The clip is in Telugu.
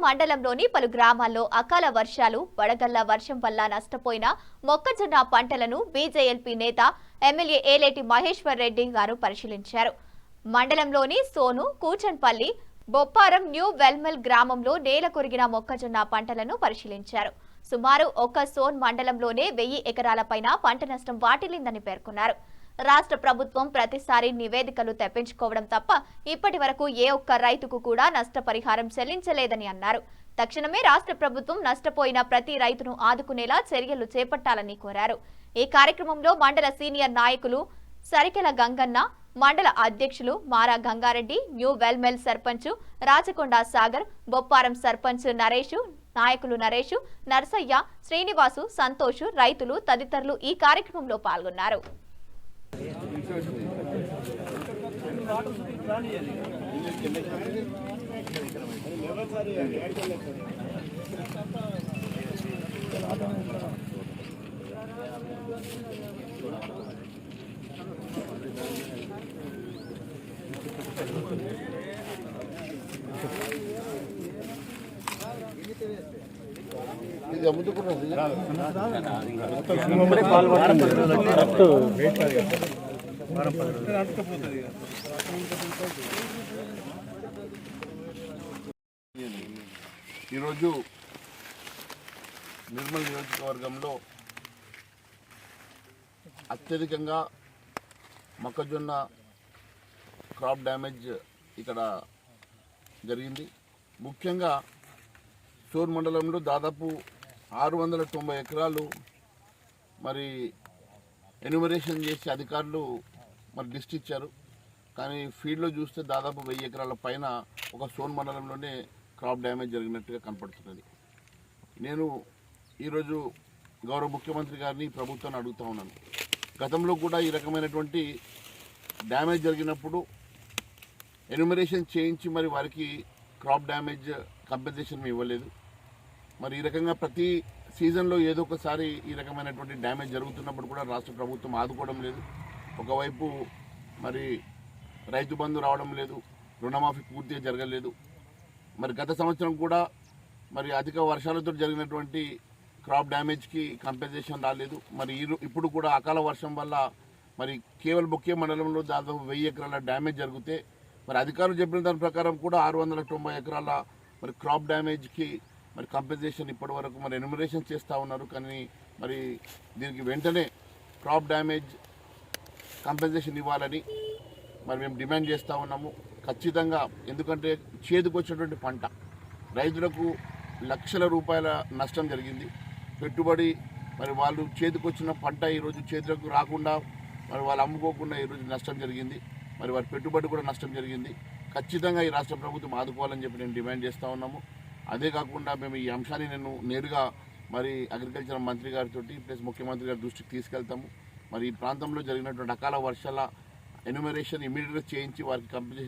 మండలంలోని పలు గ్రామాల్లో అకాల వర్షాలు, వడగళ్ల వర్షం వల్ల నష్టపోయిన మొక్కజొన్న పంటలను బీజేఎల్పీ నేత ఎమ్మెల్యే ఏలేటి మహేశ్వర్ రెడ్డి గారు పరిశీలించారు. మండలంలోని సోను, కూచన్పల్లి, బొప్పారం, న్యూ వెల్మెల్ గ్రామంలో నేల కొరిగిన మొక్కజొన్న పంటలను పరిశీలించారు. సుమారు ఒక్క సోన్ మండలంలోనే 1000 ఎకరాలపైన పంట నష్టం వాటిల్లిందని పేర్కొన్నారు. రాష్ట్ర ప్రభుత్వం ప్రతిసారి నివేదికలు తెప్పించుకోవడం తప్ప ఇప్పటి వరకు ఏ ఒక్క రైతుకు కూడా నష్టపరిహారం చెల్లించలేదని అన్నారు. తక్షణమే రాష్ట్ర ప్రభుత్వం నష్టపోయిన ప్రతి రైతును ఆదుకునేలా చర్యలు చేపట్టాలని కోరారు. ఈ కార్యక్రమంలో మండల సీనియర్ నాయకులు సరికెల గంగన్న, మండల అధ్యక్షులు మారా గంగారెడ్డి, న్యూ వెల్మెల్ సర్పంచ్ రాచకొండ సాగర్, బొప్పారం సర్పంచ్ నరేష్, నాయకులు నరేష్, నర్సయ్య, శ్రీనివాసు, సంతోష్, రైతులు తదితరులు ఈ కార్యక్రమంలో పాల్గొన్నారు. ఈరోజు నిర్మల్ నియోజకవర్గంలో అత్యధికంగా మొక్కజొన్న క్రాప్ డ్యామేజ్ ఇక్కడ జరిగింది. ముఖ్యంగా సోన్ మండలంలో దాదాపు 690 ఎకరాలు మరి ఎన్యూమరేషన్ చేసి అధికారులు మరి లిస్ట్ ఇచ్చారు. కానీ ఫీల్డ్లో చూస్తే దాదాపు 1000 ఎకరాల పైన ఒక సోన్ మండలంలోనే క్రాప్ డ్యామేజ్ జరిగినట్టుగా కనపడుతున్నది. నేను ఈరోజు గౌరవ ముఖ్యమంత్రి గారిని ప్రభుత్వాన్ని అడుగుతూ ఉన్నాను. గతంలో కూడా ఈ రకమైనటువంటి డ్యామేజ్ జరిగినప్పుడు ఎన్యూమరేషన్ చేయించి మరి వారికి క్రాప్ డ్యామేజ్ కంపెన్సేషన్ ఇవ్వలేదు. మరి ఈ రకంగా ప్రతి సీజన్లో ఏదో ఒకసారి ఈ రకమైనటువంటి డ్యామేజ్ జరుగుతున్నప్పుడు కూడా రాష్ట్ర ప్రభుత్వం ఆదుకోవడం లేదు. ఒకవైపు మరి రైతు బంధు రావడం లేదు, రుణమాఫీ పూర్తిగా జరగలేదు. మరి గత సంవత్సరం కూడా మరి అధిక వర్షాలతో జరిగినటువంటి క్రాప్ డ్యామేజ్కి కంపెన్సేషన్ రాలేదు. మరి ఇప్పుడు కూడా అకాల వర్షం వల్ల మరి కేవలం బొక్కే మండలంలో దాదాపు 1000 ఎకరాల డ్యామేజ్ జరిగితే మరి అధికారులు చెప్పిన దాని ప్రకారం కూడా 690 ఎకరాల మరి క్రాప్ డ్యామేజ్కి మరి కంపెన్సేషన్ ఇప్పటి వరకు మరి ఎన్యూమరేషన్ చేస్తూ ఉన్నారు. కానీ మరి దీనికి వెంటనే క్రాప్ డ్యామేజ్ కంపెన్సేషన్ ఇవ్వాలని మరి మేము డిమాండ్ చేస్తూ ఉన్నాము ఖచ్చితంగా. ఎందుకంటే చేతికి వచ్చినటువంటి పంట రైతులకు లక్షల రూపాయల నష్టం జరిగింది. పెట్టుబడి మరి వాళ్ళు చేతికి వచ్చిన పంట ఈరోజు చేతులకు రాకుండా మరి వాళ్ళు అమ్ముకోకుండా ఈరోజు నష్టం జరిగింది. మరి వారి పెట్టుబడి కూడా నష్టం జరిగింది. ఖచ్చితంగా ఈ రాష్ట్ర ప్రభుత్వం ఆదుకోవాలని చెప్పి నేను డిమాండ్ చేస్తూ ఉన్నాము. అదే కాకుండా మేము ఈ అంశాన్ని నేను నేరుగా మరి అగ్రికల్చర్ మంత్రి గారితో ప్లస్ ముఖ్యమంత్రి గారి దృష్టికి తీసుకెళ్తాము. మరి ఈ ప్రాంతంలో జరిగినటువంటి అకాల వర్షాల ఎన్యూమరేషన్ ఇమీడియట్గా చేయించి వారికి కంపెన్సేషన్